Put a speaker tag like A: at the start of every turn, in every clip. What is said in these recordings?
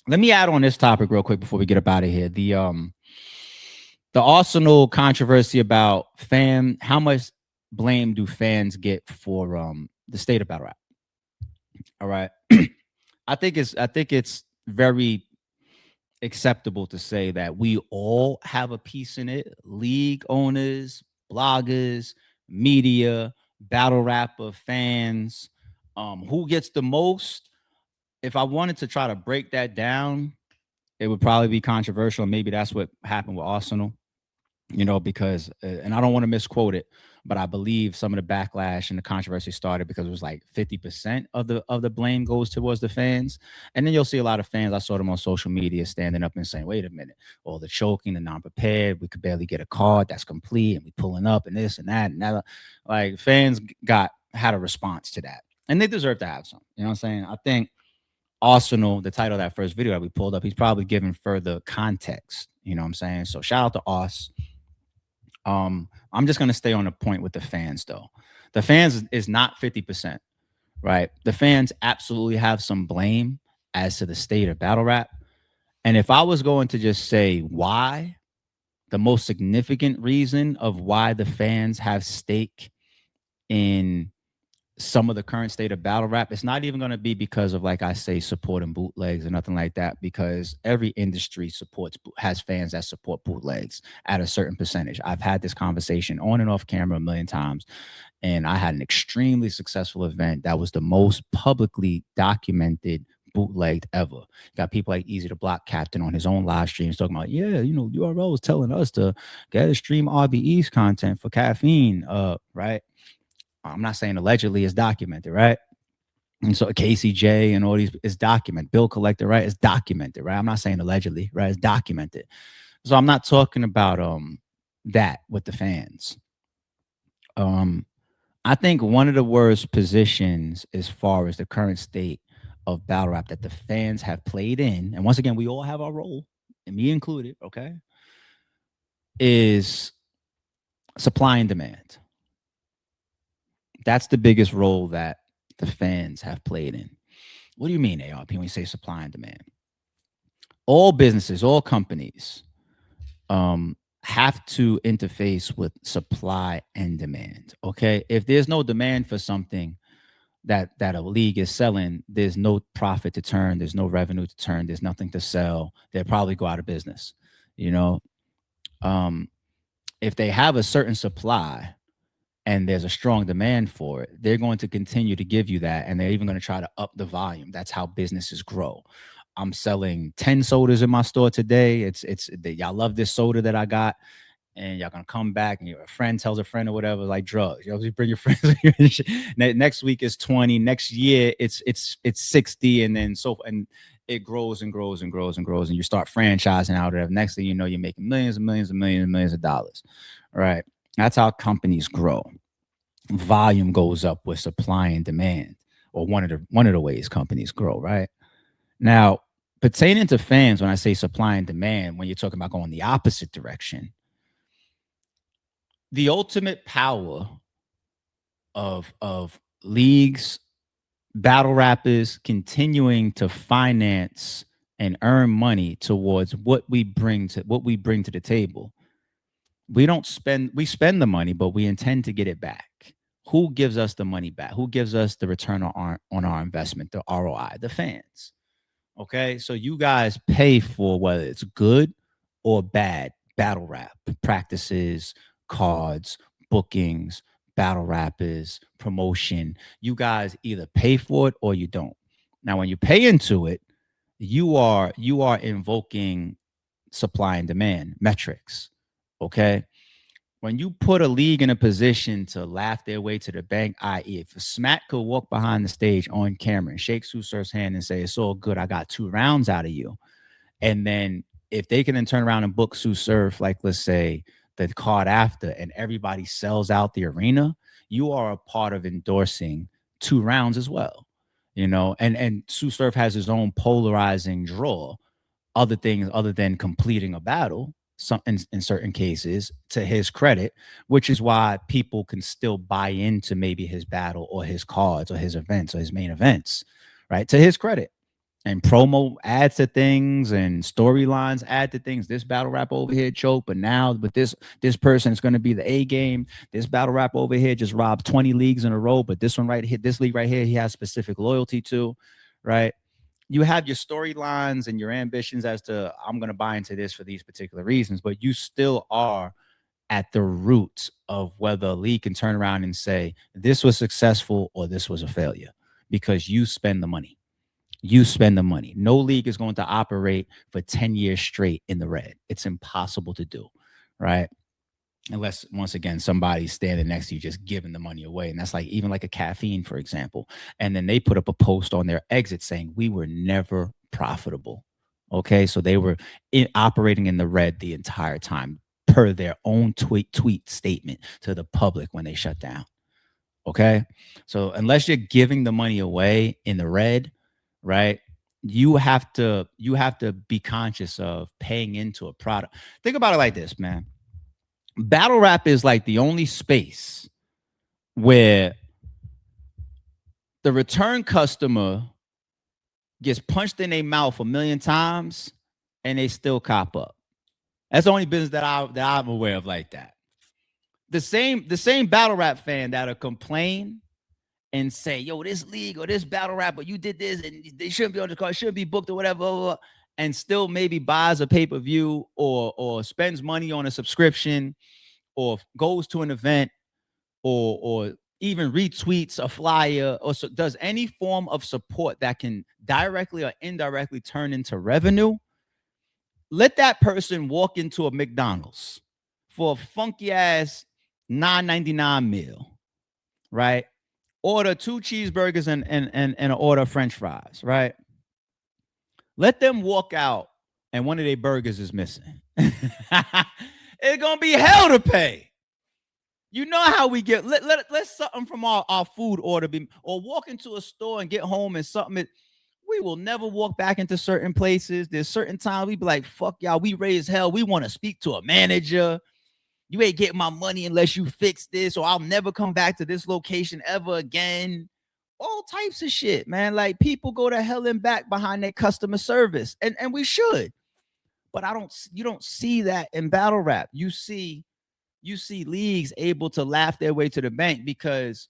A: let me add on this topic real quick before we get up out of here. The Arsenal controversy about how much blame do fans get for the state of battle rap? All right. I think it's very acceptable to say that we all have a piece in it. League owners, bloggers, media, battle rapper fans. Who gets the most? If I wanted to try to break that down, it would probably be controversial. Maybe that's what happened with Arsenal, because and I don't want to misquote it, but I believe some of the backlash and the controversy started because it was like 50% of the blame goes towards the fans. And then you'll see a lot of fans. I saw them on social media standing up and saying, wait a minute, all the choking, the non-prepared, we could barely get a card that's complete, and we pulling up and this and that and that. Like fans got had a response to that. And they deserve to have some. You know what I'm saying? I think Arsenal, the title of that first video that we pulled up, he's probably giving further context. You know what I'm saying? So shout out to Os. I'm just gonna stay on the point with the fans though. The fans is not 50%, right? The fans absolutely have some blame as to the state of battle rap. And if I was going to just say why, the most significant reason of why the fans have stake in some of the current state of battle rap, it's not even going to be because of, like I say, supporting bootlegs or nothing like that, because every industry has fans that support bootlegs at a certain percentage. I've had this conversation on and off camera a million times, and I had an extremely successful event that was the most publicly documented bootlegged ever. Got people like Easy to Block Captain on his own live streams talking about, yeah, URL was telling us to get a stream RBE's content for caffeine, right? I'm not saying allegedly, it's documented, right? And so KCJ and all these is documented. Bill Collector, right? It's documented, right? I'm not saying allegedly, right? It's documented. So I'm not talking about that with the fans. I think one of the worst positions as far as the current state of battle rap that the fans have played in, and once again, we all have our role, and me included, okay, is supply and demand. That's the biggest role that the fans have played in. What do you mean, ARP, when you say supply and demand? All businesses, all companies have to interface with supply and demand. Okay. If there's no demand for something that a league is selling, there's no profit to turn, there's no revenue to turn, there's nothing to sell. They'll probably go out of business. You know, if they have a certain supply and there's a strong demand for it, they're going to continue to give you that. And they're even going to try to up the volume. That's how businesses grow. I'm selling 10 sodas in my store today. Y'all love this soda that I got. And y'all gonna come back, and your friend tells a friend or whatever, like drugs. You bring your friends. Next week is 20. Next year it's 60, and then and it grows and grows and grows and grows, and you start franchising out of it. Next thing you know, you're making millions and millions and millions and millions of dollars. All right, that's how companies grow. Volume goes up with supply and demand, or one of the ways companies grow. Right now, pertaining to fans, when I say supply and demand, when you're talking about going the opposite direction, the ultimate power of leagues, battle rappers continuing to finance and earn money towards what we bring to the table. We spend the money, but we intend to get it back. Who gives us the money back? Who gives us the return on our investment, the ROI? The fans. Okay, so you guys pay for whether it's good or bad battle rap practices, cards, bookings, battle rappers, promotion. You guys either pay for it or you don't. Now, when you pay into it, you are invoking supply and demand metrics. Okay. When you put a league in a position to laugh their way to the bank, i.e., if Smack could walk behind the stage on camera and shake Sue Surf's hand and say, "It's all good, I got 2 rounds out of you," and then if they can then turn around and book Sue Surf, like let's say the card after, and everybody sells out the arena, you are a part of endorsing 2 rounds as well. And Sue Surf has his own polarizing draw, other things other than completing a battle, some in certain cases, to his credit, which is why people can still buy into maybe his battle or his cards or his events or his main events, right? To his credit. and promo add to things and storylines add to things. This battle rap over here choked, but now but this person is going to be the A game. This battle rap over here just robbed 20 leagues in a row, but this one right here, this league right here, he has specific loyalty to, right? You have your storylines and your ambitions as to I'm going to buy into this for these particular reasons, but you still are at the roots of whether a league can turn around and say this was successful or this was a failure because you spend the money. You spend the money. No league is going to operate for 10 years straight in the red. It's impossible to do, right? Unless, once again, somebody's standing next to you just giving the money away. And that's like even like a caffeine, for example. And then they put up a post on their exit saying, we were never profitable. Okay. So they were operating in the red the entire time per their own tweet statement to the public when they shut down. Okay. So unless you're giving the money away in the red, right? You have to be conscious of paying into a product. Think about it like this, man. Battle rap is like the only space where the return customer gets punched in their mouth a million times and they still cop up. That's the only business that I'm aware of like that. The same battle rap fan that'll complain and say, yo, this league or this battle rapper, you did this and they shouldn't be on the card, shouldn't be booked or whatever, and still maybe buys a pay-per-view or spends money on a subscription or goes to an event or even retweets a flyer or does any form of support that can directly or indirectly turn into revenue, let that person walk into a McDonald's for a funky ass $9.99 meal, right? Order 2 cheeseburgers and an order of French fries, right? Let them walk out and one of their burgers is missing. It's gonna be hell to pay. You know how we get let's something from our food order be, or walk into a store and get home and something. We will never walk back into certain places. There's certain times we be like, fuck y'all, we raise hell. We want to speak to a manager. You ain't getting my money unless you fix this, or I'll never come back to this location ever again. All types of shit, man. Like people go to hell and back behind their customer service. And we should. But you don't see that in battle rap. You see leagues able to laugh their way to the bank because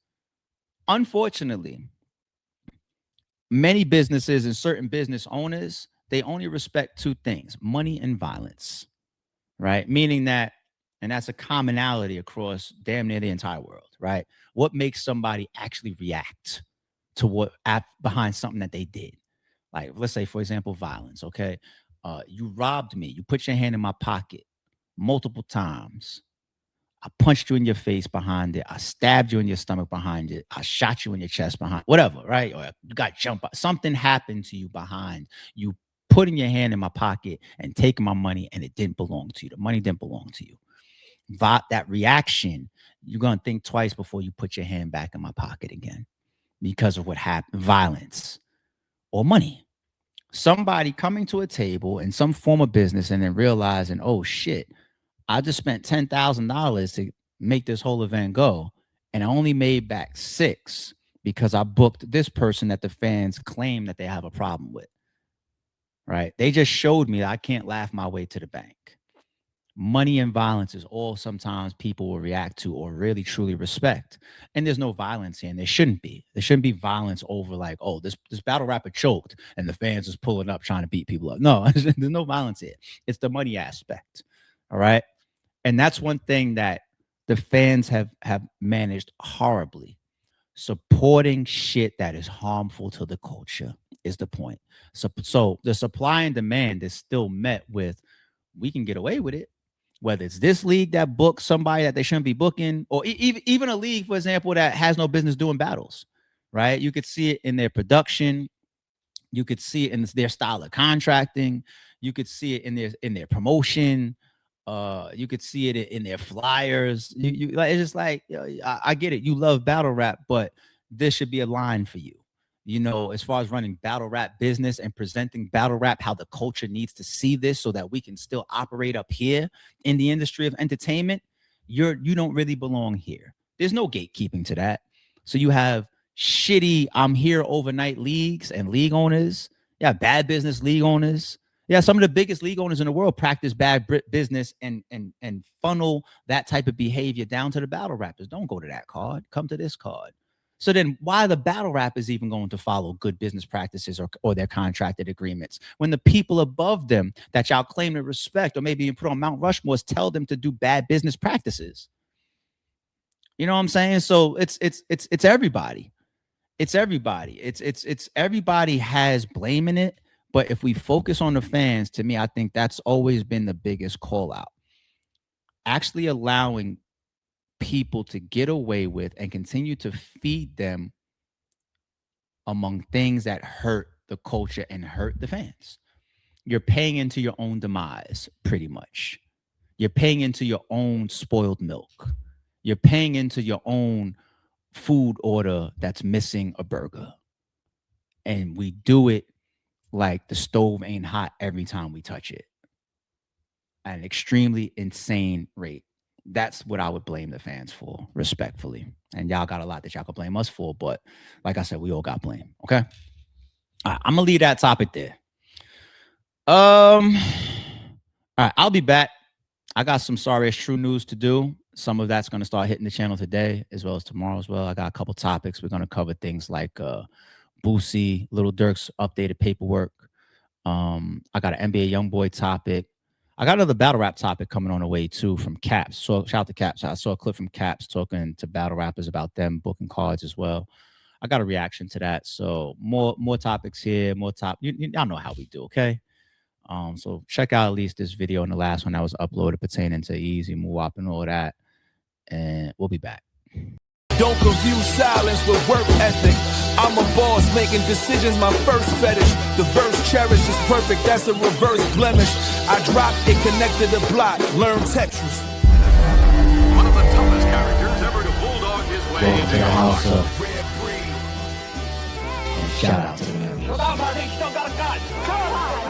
A: unfortunately, many businesses and certain business owners, they only respect 2 things: money and violence, right? Meaning that, and that's a commonality across damn near the entire world, right? What makes somebody actually react to what behind something that they did? Like, let's say, for example, violence. Okay, you robbed me. You put your hand in my pocket multiple times. I punched you in your face behind it. I stabbed you in your stomach behind it. I shot you in your chest behind, whatever, right? Or you got jumped. Something happened to you behind you putting your hand in my pocket and taking my money, and it didn't belong to you. The money didn't belong to you. That reaction, you're going to think twice before you put your hand back in my pocket again because of what happened, violence or money. Somebody coming to a table in some form of business and then realizing, oh shit, I just spent $10,000 to make this whole event go, and I only made back 6 because I booked this person that the fans claim that they have a problem with. Right? They just showed me that I can't laugh my way to the bank. Money and violence is all sometimes people will react to or really truly respect. And there's no violence here, and there shouldn't be. There shouldn't be violence over like, oh, this battle rapper choked and the fans is pulling up trying to beat people up. No, there's no violence here. It's the money aspect. All right. And that's one thing that the fans have managed horribly. Supporting shit that is harmful to the culture is the point. So the supply and demand is still met with, we can get away with it. Whether it's this league that books somebody that they shouldn't be booking, or even a league, for example, that has no business doing battles, right? You could see it in their production. You could see it in their style of contracting. You could see it in their promotion. You could see it in their flyers. You like, it's just like, you know, I get it. You love battle rap, but this should be a line for you. You know, as far as running battle rap business and presenting battle rap, how the culture needs to see this so that we can still operate up here in the industry of entertainment. You don't really belong here. There's no gatekeeping to that. So you have shitty I'm here overnight leagues and league owners Yeah, bad business league owners. Yeah, some of the biggest league owners in the world practice bad business and funnel that type of behavior down to the battle rappers. Don't go to that card. Come to this card. So then why the battle rappers even going to follow good business practices or their contracted agreements when the people above them that y'all claim to respect or maybe you put on Mount Rushmore tell them to do bad business practices? You know what I'm saying? So it's everybody. It's everybody. It's everybody has blame in it. But if we focus on the fans, to me, I think that's always been the biggest call out. Actually allowing people to get away with and continue to feed them among things that hurt the culture and hurt the fans. You're paying into your own demise, pretty much. You're paying into your own spoiled milk. You're paying into your own food order that's missing a burger. And we do it like the stove ain't hot every time we touch it at an extremely insane rate. That's what I would blame the fans for, respectfully. And y'all got a lot that y'all could blame us for, but like I said, we all got blame. Okay. All right, I'm gonna leave that topic there. All right, I'll be back. I got some sorry as true news to do. Some of that's gonna start hitting the channel today as well as tomorrow as well. I got a couple topics. We're gonna cover things like Boosie, Little Dirk's updated paperwork. I got an NBA YoungBoy topic. I got another battle rap topic coming on the way too from Caps. So shout out to Caps. I saw a clip from Caps talking to battle rappers about them booking cards as well. I got a reaction to that. So more topics here, y'all know how we do, okay? So check out at least this video and the last one that was uploaded pertaining to Easy, Muwap, and all that. And we'll be back.
B: Don't confuse silence with work ethic. I'm a boss making decisions, my first fetish. The verse cherished is perfect, that's a reverse blemish. I dropped it, connected the block, learn Tetris.
C: One of the toughest characters ever to bulldog his way
A: Welcome to the house
C: into
A: of and shout out to them.
D: Without my, he still got a gun. Come on!